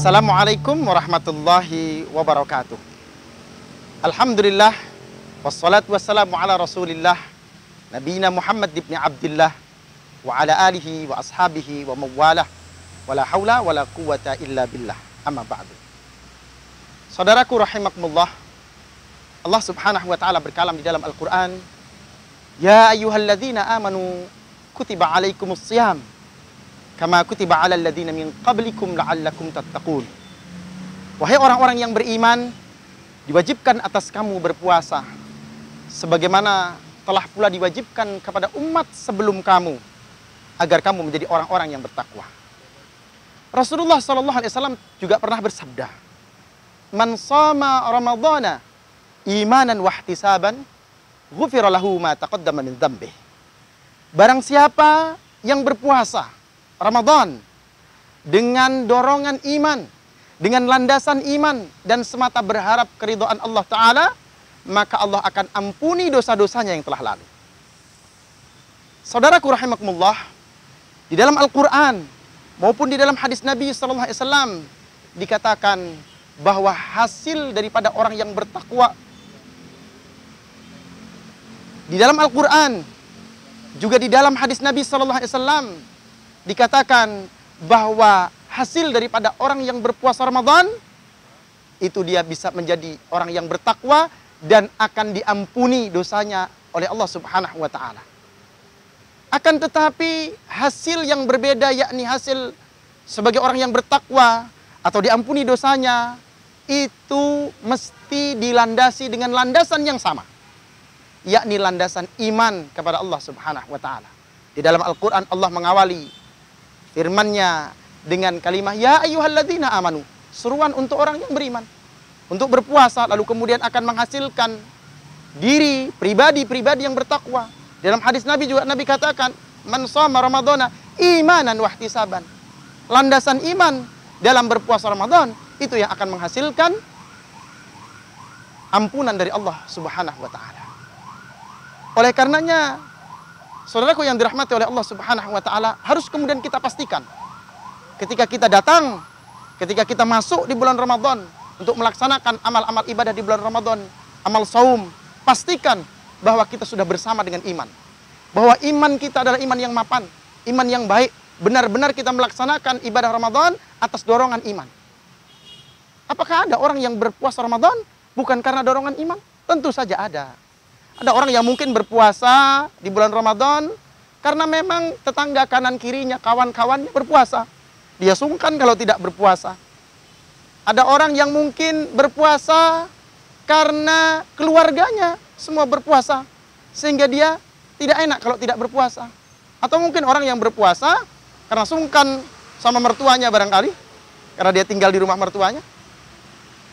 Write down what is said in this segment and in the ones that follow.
Assalamualaikum warahmatullahi wabarakatuh. Alhamdulillah, wassalatu wassalamu ala rasulillah, nabiyina Muhammad ibn Abdillah, wa ala alihi wa ashabihi wa mawalah, wala hawla wala quwata illa billah, amma ba'du. Saudaraku rahimakumullah, Allah subhanahu wa ta'ala berkalam di dalam Al-Quran, Ya ayyuhalladzina amanu kutiba alaikumus siyam kama kutiba alal ladzina min qablikum la'allakum tattaqun. Wahai orang-orang yang beriman, diwajibkan atas kamu berpuasa sebagaimana telah pula diwajibkan kepada umat sebelum kamu agar kamu menjadi orang-orang yang bertakwa. Rasulullah SAW juga pernah bersabda, Man shama ramadhana imanan wahtisaban ghufira lahu ma taqaddama min dzambih. Barang siapa yang berpuasa Ramadan dengan dorongan iman, dengan landasan iman dan semata berharap keridhaan Allah Ta'ala, maka Allah akan ampuni dosa-dosanya yang telah lalu. Saudaraku rahimakumullah, di dalam Al-Quran maupun di dalam hadis Nabi SAW dikatakan bahwa hasil daripada orang yang bertakwa. Di dalam Al-Quran juga di dalam hadis Nabi SAW dikatakan bahwa hasil daripada orang yang berpuasa Ramadan itu dia bisa menjadi orang yang bertakwa dan akan diampuni dosanya oleh Allah Subhanahu wa taala. Akan tetapi hasil yang berbeda, yakni hasil sebagai orang yang bertakwa atau diampuni dosanya, itu mesti dilandasi dengan landasan yang sama, yakni landasan iman kepada Allah Subhanahu wa taala. Di dalam Al-Qur'an Allah mengawali firman-Nya dengan kalimat ya ayyuhalladzina amanu, seruan untuk orang yang beriman untuk berpuasa, lalu kemudian akan menghasilkan diri pribadi yang bertakwa. Dalam hadis Nabi juga Nabi katakan, man shoma ramadhana imanan wahtisaban. Landasan iman dalam berpuasa Ramadan itu yang akan menghasilkan ampunan dari Allah Subhanahu wa taala. Oleh karenanya, saudaraku yang dirahmati oleh Allah Subhanahu wa taala, harus kemudian kita pastikan ketika kita datang, ketika kita masuk di bulan Ramadan untuk melaksanakan amal-amal ibadah di bulan Ramadan, amal saum, pastikan bahwa kita sudah bersama dengan iman. Bahwa iman kita adalah iman yang mapan, iman yang baik. Benar-benar kita melaksanakan ibadah Ramadan atas dorongan iman. Apakah ada orang yang berpuasa Ramadan bukan karena dorongan iman? Tentu saja ada. Ada orang yang mungkin berpuasa di bulan Ramadan karena memang tetangga kanan kirinya, kawan-kawannya berpuasa. Dia sungkan kalau tidak berpuasa. Ada orang yang mungkin berpuasa karena keluarganya semua berpuasa, sehingga dia tidak enak kalau tidak berpuasa. Atau mungkin orang yang berpuasa karena sungkan sama mertuanya barangkali, karena dia tinggal di rumah mertuanya.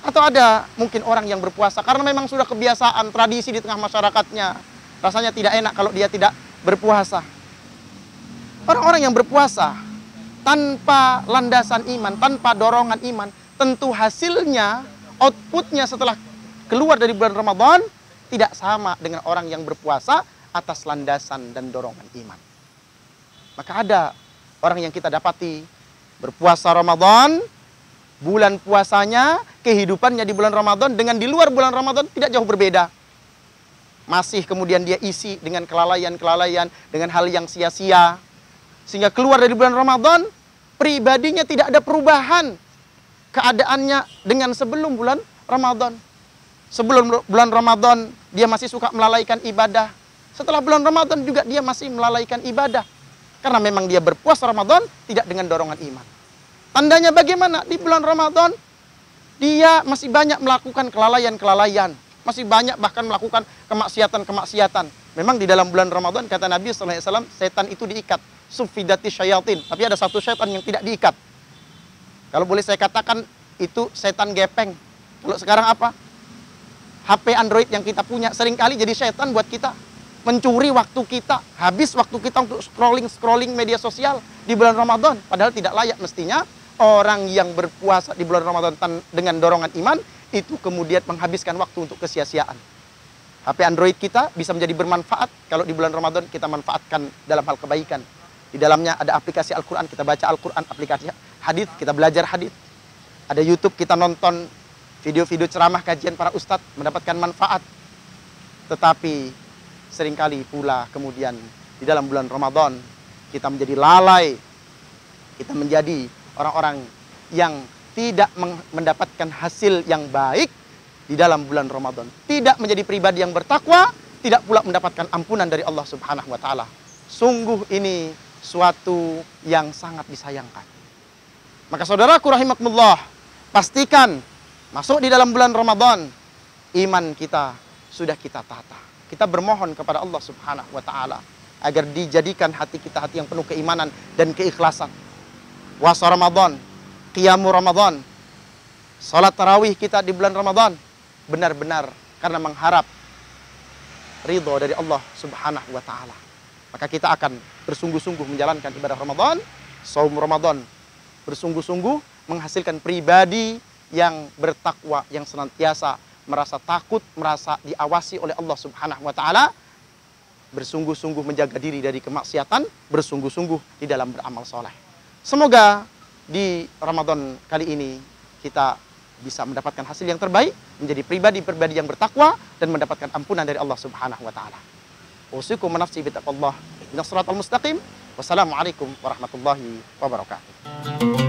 Atau ada mungkin orang yang berpuasa karena memang sudah kebiasaan, tradisi di tengah masyarakatnya. Rasanya tidak enak kalau dia tidak berpuasa. Orang-orang yang berpuasa tanpa landasan iman, tanpa dorongan iman, tentu hasilnya, outputnya setelah keluar dari bulan Ramadan tidak sama dengan orang yang berpuasa atas landasan dan dorongan iman. Maka ada orang yang kita dapati berpuasa Ramadan, bulan puasanya, kehidupannya di bulan Ramadan dengan di luar bulan Ramadan tidak jauh berbeda. Masih kemudian dia isi dengan kelalaian-kelalaian, dengan hal yang sia-sia. Sehingga keluar dari bulan Ramadan, pribadinya tidak ada perubahan keadaannya dengan sebelum bulan Ramadan. Sebelum bulan Ramadan, dia masih suka melalaikan ibadah. Setelah bulan Ramadan juga dia masih melalaikan ibadah. Karena memang dia berpuasa Ramadan tidak dengan dorongan iman. Tandanya bagaimana? Di bulan Ramadan, dia masih banyak melakukan kelalaian-kelalaian. Masih banyak bahkan melakukan kemaksiatan-kemaksiatan. Memang di dalam bulan Ramadan, kata Nabi SAW, setan itu diikat. Sufidati syayatin. Tapi ada satu setan yang tidak diikat. Kalau boleh saya katakan, itu setan gepeng. Kalau sekarang apa? HP Android yang kita punya seringkali jadi setan buat kita. Mencuri waktu kita, habis waktu kita untuk scrolling media sosial di bulan Ramadan. Padahal tidak layak mestinya orang yang berpuasa di bulan Ramadan dengan dorongan iman, itu kemudian menghabiskan waktu untuk kesia-siaan. HP Android kita bisa menjadi bermanfaat kalau di bulan Ramadan kita manfaatkan dalam hal kebaikan. Di dalamnya ada aplikasi Al-Quran, kita baca Al-Quran, aplikasi hadis, kita belajar hadis. Ada YouTube kita nonton video-video ceramah kajian para ustadz mendapatkan manfaat. Tetapi seringkali pula kemudian di dalam bulan Ramadan kita menjadi lalai. Kita menjadi orang-orang yang tidak mendapatkan hasil yang baik di dalam bulan Ramadan. Tidak menjadi pribadi yang bertakwa, tidak pula mendapatkan ampunan dari Allah Subhanahu wa taala. Sungguh ini suatu yang sangat disayangkan. Maka saudaraku rahimakumullah, pastikan masuk di dalam bulan Ramadan, iman kita sudah kita tata. Kita bermohon kepada Allah Subhanahu wa taala agar dijadikan hati kita hati yang penuh keimanan dan keikhlasan. Puasa Ramadan, qiyamul Ramadan, salat tarawih kita di bulan Ramadan benar-benar karena mengharap ridho dari Allah Subhanahu wa taala. Maka kita akan bersungguh-sungguh menjalankan ibadah Ramadan, saum Ramadan, bersungguh-sungguh menghasilkan pribadi yang bertakwa, yang senantiasa merasa takut, merasa diawasi oleh Allah Subhanahu wa taala, bersungguh-sungguh menjaga diri dari kemaksiatan, bersungguh-sungguh di dalam beramal soleh. Semoga di Ramadan kali ini kita bisa mendapatkan hasil yang terbaik, menjadi pribadi-pribadi yang bertakwa dan mendapatkan ampunan dari Allah Subhanahu wa taala. Usikum wa nafsi bittaqwallah. Ihdinas siratal mustaqim. Wassalamualaikum warahmatullahi wabarakatuh.